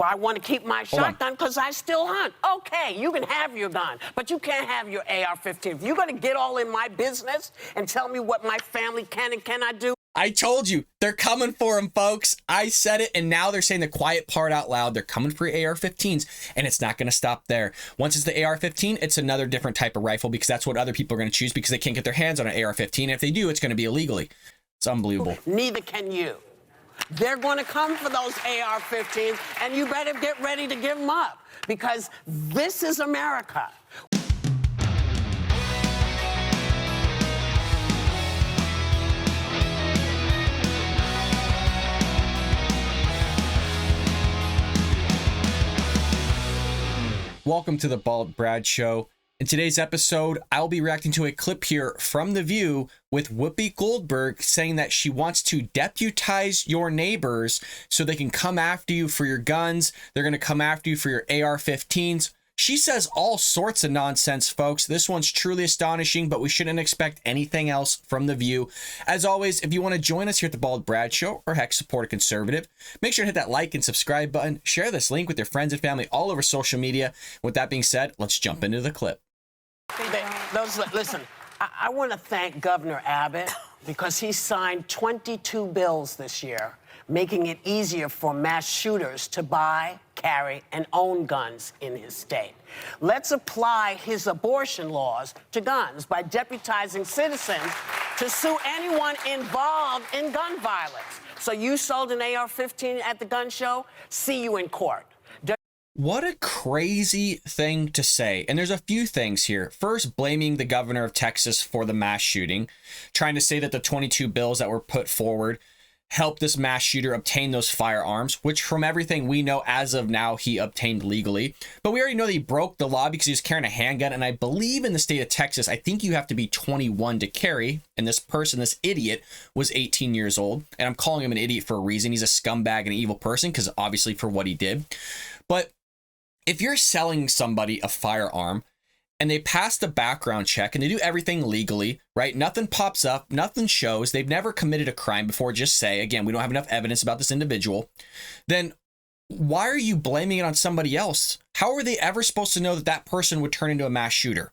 Well, I want to keep my shotgun because I still hunt. Okay, you can have your gun, but you can't have your AR-15. If you're going to get all in my business and tell me what my family can and cannot do. I told you, they're coming for him, folks. I said it, and now they're saying the quiet part out loud. They're coming for your AR-15s, and it's not going to stop there. Once it's the AR-15, it's another different type of rifle because that's what other people are going to choose because they can't get their hands on an AR-15. And if they do, it's going to be illegally. It's unbelievable. Neither can you. They're going to come for those AR-15s, and you better get ready to give them up because this is America. Welcome to the Bald Brad Show. In today's episode, I'll be reacting to a clip here from The View with Whoopi Goldberg saying that she wants to deputize your neighbors so they can come after you for your guns. They're going to come after you for your AR-15s. She says all sorts of nonsense, folks. This one's truly astonishing, but we shouldn't expect anything else from The View. As always, if you want to join us here at the Bald Brad Show, or heck, support a conservative, make sure to hit that like and subscribe button. Share this link with your friends and family all over social media. With that being said, let's jump into the clip. Listen, I want to thank Governor Abbott because he signed 22 bills this year, making it easier for mass shooters to buy, carry, and own guns in his state. Let's apply his abortion laws to guns by deputizing citizens to sue anyone involved in gun violence. So you sold an AR-15 at the gun show? See you in court. What a crazy thing to say. And there's a few things here. First, blaming the governor of Texas for the mass shooting, trying to say that the 22 bills that were put forward helped this mass shooter obtain those firearms, which from everything we know as of now, he obtained legally. But we already know that he broke the law because he was carrying a handgun. And I believe in the state of Texas, I think you have to be 21 to carry. And this person, this idiot, was 18 years old. And I'm calling him an idiot for a reason. He's a scumbag and an evil person because obviously for what he did. But if you're selling somebody a firearm and they pass the background check and they do everything legally, right? Nothing pops up, nothing shows, they've never committed a crime before, just say, again, we don't have enough evidence about this individual, then why are you blaming it on somebody else? How are they ever supposed to know that that person would turn into a mass shooter?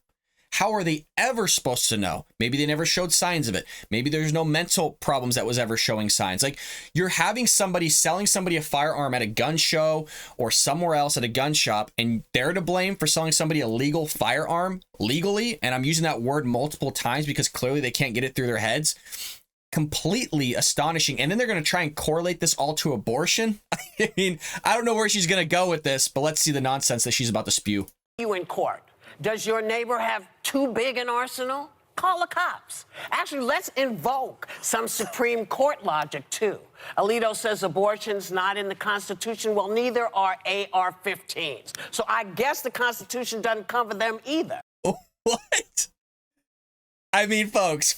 How are they ever supposed to know? Maybe they never showed signs of it. Maybe there's no mental problems that was ever showing signs. Like you're having somebody selling somebody a firearm at a gun show or somewhere else at a gun shop, and they're to blame for selling somebody a legal firearm legally. And I'm using that word multiple times because clearly they can't get it through their heads. Completely astonishing. And then they're going to try and correlate this all to abortion. I mean, I don't know where she's going to go with this, but let's see the nonsense that she's about to spew. You in court. Does your neighbor have too big an arsenal? Call the cops. Actually, let's invoke some Supreme Court logic, too. Alito says abortion's not in the Constitution. Well, neither are AR-15s. So I guess the Constitution doesn't cover them either. What? I mean, folks,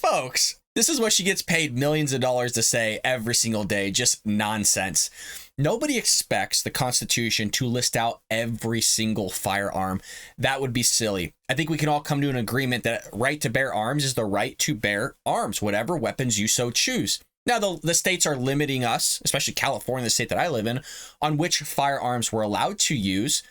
this is what she gets paid millions of dollars to say every single day. Just nonsense. Nobody expects the Constitution to list out every single firearm. That would be silly. I think we can all come to an agreement that right to bear arms is the right to bear arms, whatever weapons you so choose. Now, the states are limiting us, especially California, the state that I live in, on which firearms we're allowed to use.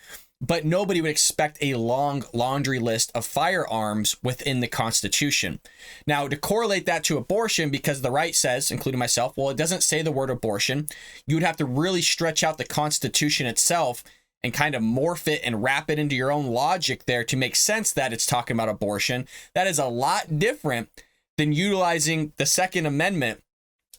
But nobody would expect a long laundry list of firearms within the Constitution. Now, to correlate that to abortion, because the right says, including myself, well, it doesn't say the word abortion. You would have to really stretch out the Constitution itself and kind of morph it and wrap it into your own logic there to make sense that it's talking about abortion. That is a lot different than utilizing the Second Amendment,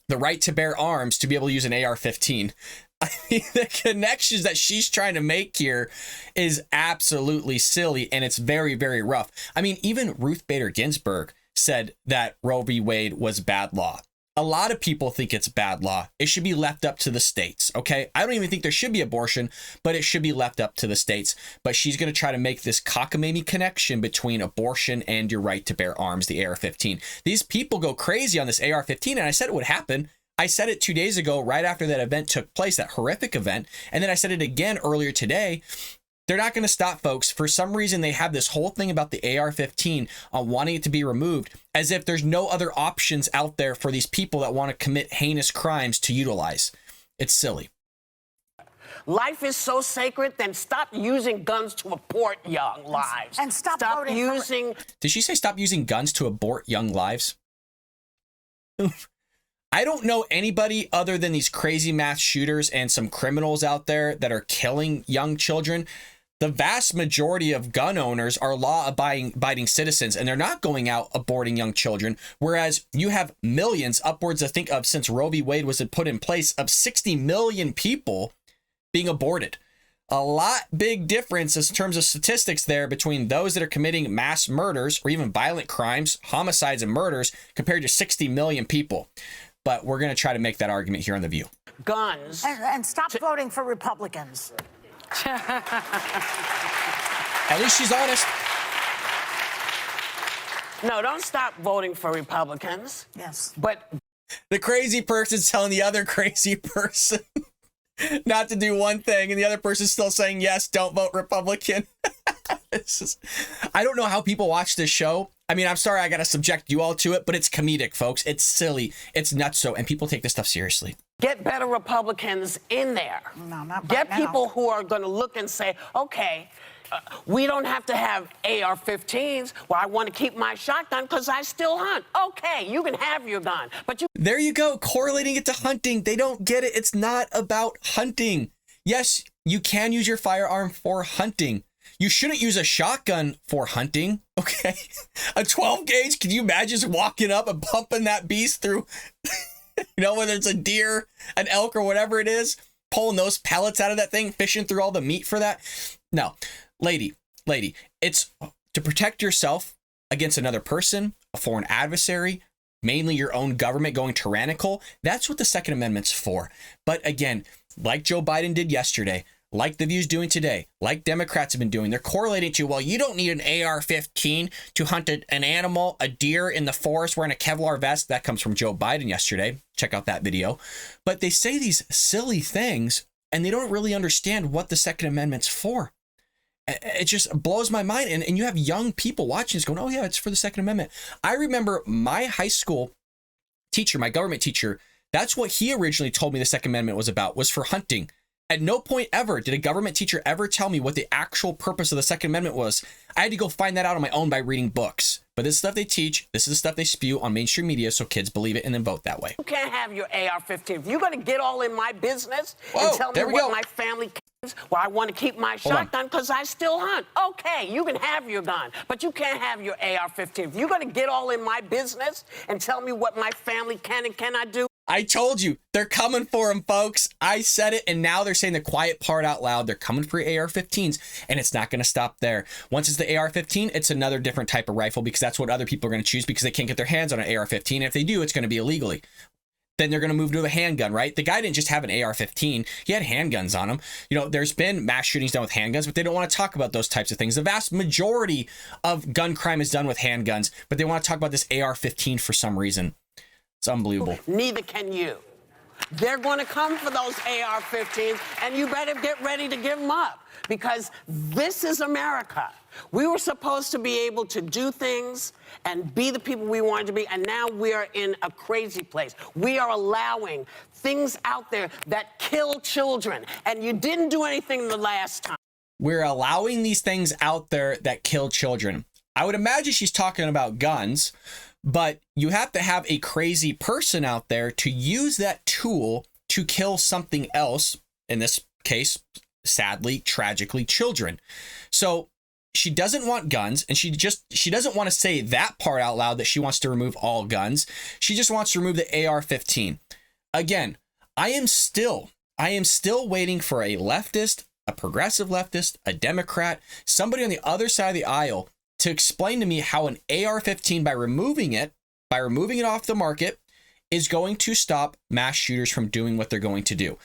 the right to bear arms, to be able to use an AR-15. I mean, the connections that she's trying to make here is absolutely silly, and it's very, very rough. I mean, even Ruth Bader Ginsburg said that Roe v. Wade was bad law. A lot of people think it's bad law. It should be left up to the states, okay? I don't even think there should be abortion, but it should be left up to the states. But she's going to try to make this cockamamie connection between abortion and your right to bear arms, the AR-15. These people go crazy on this AR-15, and I said it would happen. I said it 2 days ago, right after that event took place, that horrific event. And then I said it again earlier today. They're not going to stop, folks. For some reason, they have this whole thing about the AR-15 on wanting it to be removed, as if there's no other options out there for these people that want to commit heinous crimes to utilize. It's silly. life is so sacred, then stop using guns to abort young lives. And stop voting using... Did she say stop using guns to abort young lives? I don't know anybody other than these crazy mass shooters and some criminals out there that are killing young children. The vast majority of gun owners are law-abiding citizens, and they're not going out aborting young children, whereas you have millions, upwards, I think, of since Roe v. Wade was put in place, of 60 million people being aborted. A lot big difference in terms of statistics there between those that are committing mass murders or even violent crimes, homicides and murders, compared to 60 million people. But we're going to try to make that argument here on The View. Guns. And stop voting for Republicans. At least she's honest. No, don't stop voting for Republicans. Yes. But the crazy person's telling the other crazy person not to do one thing, and the other person's still saying, yes, don't vote Republican. I don't know how people watch this show. I mean, I'm sorry I got to subject you all to it, but it's comedic, folks. It's silly. It's nutso, and people take this stuff seriously. get better Republicans in there. No, not Get right now. people who are going to look and say, okay, we don't have to have AR-15s. Well, I want to keep my shotgun because I still hunt. Okay, you can have your gun, but you... There you go, correlating it to hunting. They don't get it. It's not about hunting. Yes, you can use your firearm for hunting. You shouldn't use a shotgun for hunting, okay? A 12 gauge, can you imagine just walking up and pumping that beast through, whether it's a deer, an elk, or whatever it is, pulling those pellets out of that thing, fishing through all the meat for that? No, lady, it's to protect yourself against another person, a foreign adversary, mainly your own government going tyrannical. That's what the Second Amendment's for. But again, like Joe Biden did yesterday, like The View's doing today, like Democrats have been doing, they're correlating to, well, you don't need an AR-15 to hunt an animal, a deer in the forest wearing a Kevlar vest. That comes from Joe Biden yesterday. Check out that video. But they say these silly things, and they don't really understand what the Second Amendment's for. It just blows my mind. And you have young people watching this going, oh, yeah, it's for the Second Amendment. I remember my high school teacher, my government teacher, that's what he originally told me the Second Amendment was about, was for hunting. At no point ever did a government teacher ever tell me what the actual purpose of the Second Amendment was. I had to go find that out on my own by reading books. But this is stuff they teach. This is the stuff they spew on mainstream media, so kids believe it and then vote that way. You can't have your AR-15. If you're going to get all in my business Whoa, and tell me there we what go. my family cares, well, I want to keep my shotgun because I still hunt. Okay, you can have your gun, but you can't have your AR-15. If you're going to get all in my business and tell me what my family can and cannot do, I told you, they're coming for him, folks. I said it, and now they're saying the quiet part out loud. They're coming for AR-15s, and it's not going to stop there. Once it's the AR-15, it's another different type of rifle because that's what other people are going to choose because they can't get their hands on an AR-15. And if they do, it's going to be illegally. Then they're going to move to a handgun, right? The guy didn't just have an AR-15. He had handguns on him. There's been mass shootings done with handguns, but they don't want to talk about those types of things. The vast majority of gun crime is done with handguns, but they want to talk about this AR-15 for some reason. It's unbelievable. Neither can you. They're going to come for those AR-15s, and you better get ready to give them up because this is America. We were supposed to be able to do things and be the people we wanted to be, and now we are in a crazy place. We are allowing things out there that kill children, and you didn't do anything the last time. We're allowing these things out there that kill children. I would imagine she's talking about guns, but you have to have a crazy person out there to use that tool to kill something else, in this case, sadly, tragically, children. So she doesn't want guns, and she doesn't want to say that part out loud that she wants to remove all guns. She just wants to remove the AR-15. Again, I am still waiting for a leftist, a progressive leftist, a Democrat, somebody on the other side of the aisle to explain to me how an AR-15, by removing it off the market, is going to stop mass shooters from doing what they're going to do.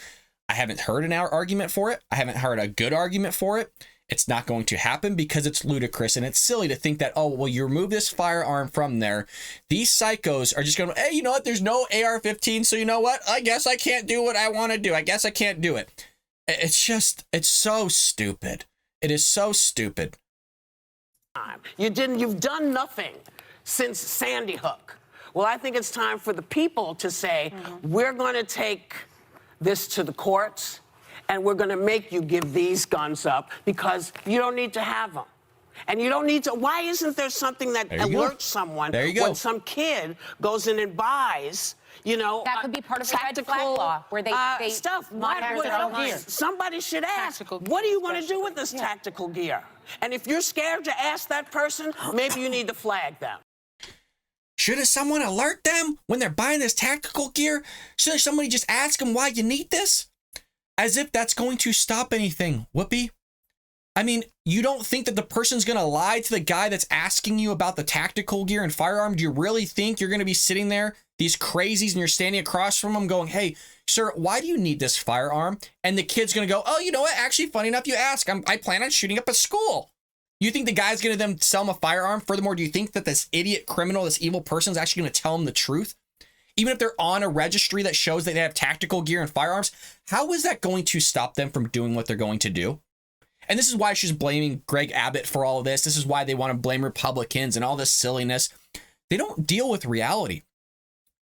I haven't heard an argument for it. I haven't heard a good argument for it. It's not going to happen because it's ludicrous and it's silly to think that, oh, well, you remove this firearm from there. These psychos are just going, hey, you know what? There's no AR-15, so you know what? I guess I can't do what I want to do. I guess I can't do it. It's so stupid. It is so stupid. You've done nothing since Sandy Hook. Well, I think it's time for the people to say, we're going to take this to the courts and we're going to make you give these guns up because you don't need to have them. And you don't need to. Why isn't there something that alerts someone when some kid goes in and buys, you know, that could be part of the red flag law where they stuff. gear. Somebody should ask, what do you want to do with this tactical gear? And if you're scared to ask that person, maybe you need to flag them. Shouldn't someone alert them when they're buying this tactical gear? Shouldn't somebody just ask them why you need this? As if that's going to stop anything, Whoopi. I mean, you don't think that the person's going to lie to the guy that's asking you about the tactical gear and firearm? Do you really think you're going to be sitting there, these crazies, and you're standing across from them going, hey, sir, why do you need this firearm? And the kid's going to go, oh, you know what? Actually, funny enough, you ask. I plan on shooting up a school. You think the guy's going to then sell him a firearm? Furthermore, do you think that this idiot criminal, this evil person is actually going to tell him the truth? Even if they're on a registry that shows that they have tactical gear and firearms, how is that going to stop them from doing what they're going to do? And this is why she's blaming Greg Abbott for all of this. This is why they want to blame Republicans and all this silliness. They don't deal with reality.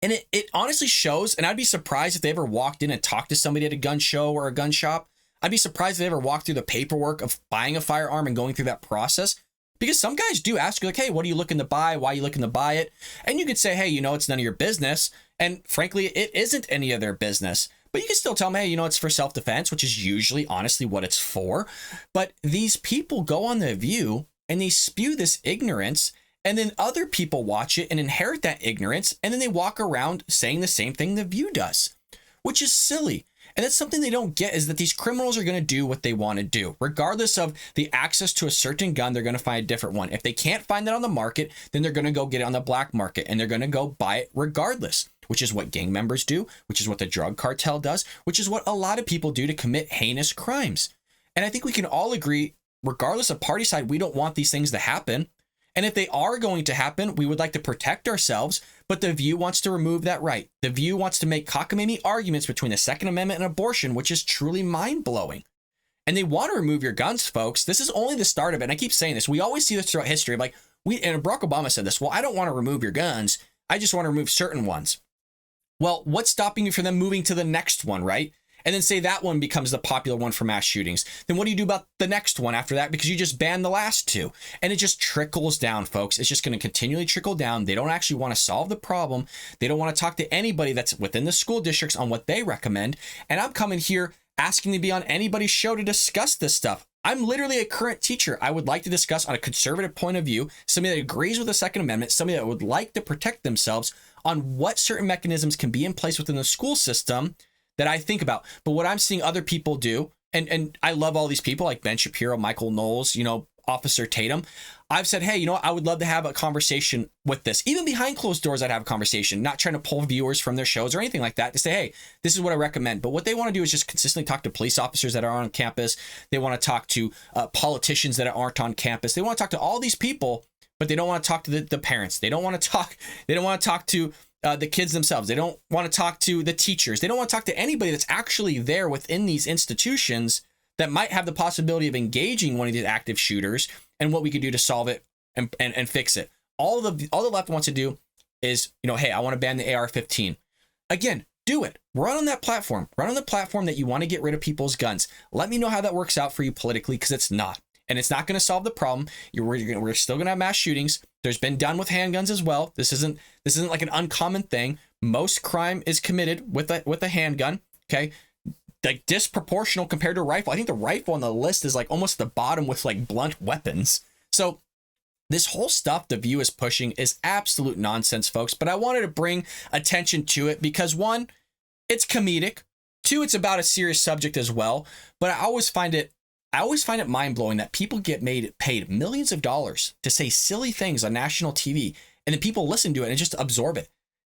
And it honestly shows, and I'd be surprised if they ever walked in and talked to somebody at a gun show or a gun shop. I'd be surprised if they ever walked through the paperwork of buying a firearm and going through that process. Because some guys do ask you, like, hey, what are you looking to buy? Why are you looking to buy it? And you could say, hey, you know, it's none of your business. And frankly, it isn't any of their business. But you can still tell them, hey, you know, it's for self-defense, which is usually, honestly, what it's for. But these people go on The View and they spew this ignorance, and then other people watch it and inherit that ignorance, and then they walk around saying the same thing The View does, which is silly. And that's something they don't get, is that these criminals are going to do what they want to do. Regardless of the access to a certain gun, they're going to find a different one. If they can't find that on the market, then they're going to go get it on the black market, and they're going to go buy it regardless, which is what gang members do, which is what the drug cartel does, which is what a lot of people do to commit heinous crimes. And I think we can all agree, regardless of party side, we don't want these things to happen. And if they are going to happen, we would like to protect ourselves, but The View wants to remove that right. The View wants to make cockamamie arguments between the Second Amendment and abortion, which is truly mind-blowing. And they want to remove your guns, folks. This is only the start of it. And I keep saying this. We always see this throughout history. Like, and Barack Obama said this, well, I don't want to remove your guns. I just want to remove certain ones. Well, what's stopping you from them moving to the next one, right? And then say that one becomes the popular one for mass shootings. Then what do you do about the next one after that? Because you just banned the last two. And it just trickles down, folks. It's just going to continually trickle down. They don't actually want to solve the problem. They don't want to talk to anybody that's within the school districts on what they recommend. And I'm coming here asking to be on anybody's show to discuss this stuff. I'm literally a current teacher. I would like to discuss on a conservative point of view, somebody that agrees with the Second Amendment, somebody that would like to protect themselves on what certain mechanisms can be in place within the school system that I think about. But what I'm seeing other people do, and I love all these people like Ben Shapiro, Michael Knowles, you know, Officer Tatum. I've said, hey, you know, I would love to have a conversation with this. Even behind closed doors, I'd have a conversation, not trying to pull viewers from their shows or anything like that, to say, hey, this is what I recommend. But what they want to do is just consistently talk to police officers that are on campus. They want to talk to politicians that aren't on campus. They want to talk to all these people, but they don't want to talk to the parents. They don't want to talk. They don't want to talk to the kids themselves. They don't want to talk to the teachers. They don't want to talk to anybody that's actually there within these institutions that might have the possibility of engaging one of these active shooters and what we could do to solve it and fix it. All the left wants to do is, you know, hey, I want to ban the AR-15. Again, do it. Run on that platform. Run on the platform that you want to get rid of people's guns. Let me know how that works out for you politically, because it's not. And it's not going to solve the problem. We're still going to have mass shootings. There's been done with handguns as well. This isn't like an uncommon thing. Most crime is committed with a handgun. Okay, like disproportional compared to a rifle. I think the rifle on the list is like almost the bottom with like blunt weapons. So this whole stuff The View is pushing is absolute nonsense, folks. But I wanted to bring attention to it because, one, it's comedic. Two, it's about a serious subject as well. But I always find it mind-blowing that people get paid millions of dollars to say silly things on national TV, and then people listen to it and just absorb it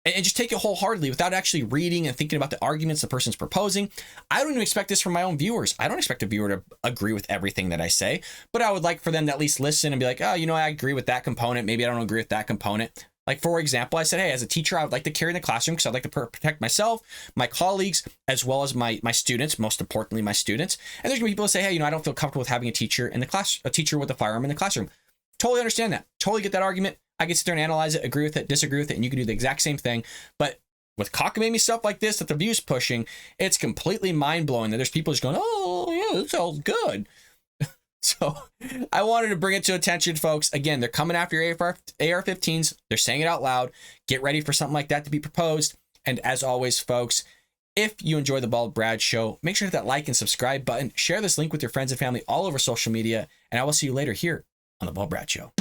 and just take it wholeheartedly without actually reading and thinking about the arguments the person's proposing. I don't even expect this from my own viewers. I don't expect a viewer to agree with everything that I say, but I would like for them to at least listen and be like, oh, you know, I agree with that component. Maybe I don't agree with that component. Like, for example, I said, hey, as a teacher, I would like to carry in the classroom because I'd like to protect myself, my colleagues, as well as my students, most importantly, my students. And there's going to be people who say, hey, you know, I don't feel comfortable with having a teacher in the class, a teacher with a firearm in the classroom. Totally understand that. Totally get that argument. I can sit there and analyze it, agree with it, disagree with it, and you can do the exact same thing. But with cockamamie stuff like this that the View's pushing, it's completely mind-blowing that there's people just going, oh, yeah, that sounds good. So I wanted to bring it to attention, folks. Again, they're coming after your AR-15s. They're saying it out loud. Get ready for something like that to be proposed. And as always, folks, if you enjoy the Bald Brad Show, make sure to hit that like and subscribe button. Share this link with your friends and family all over social media. And I will see you later here on the Bald Brad Show.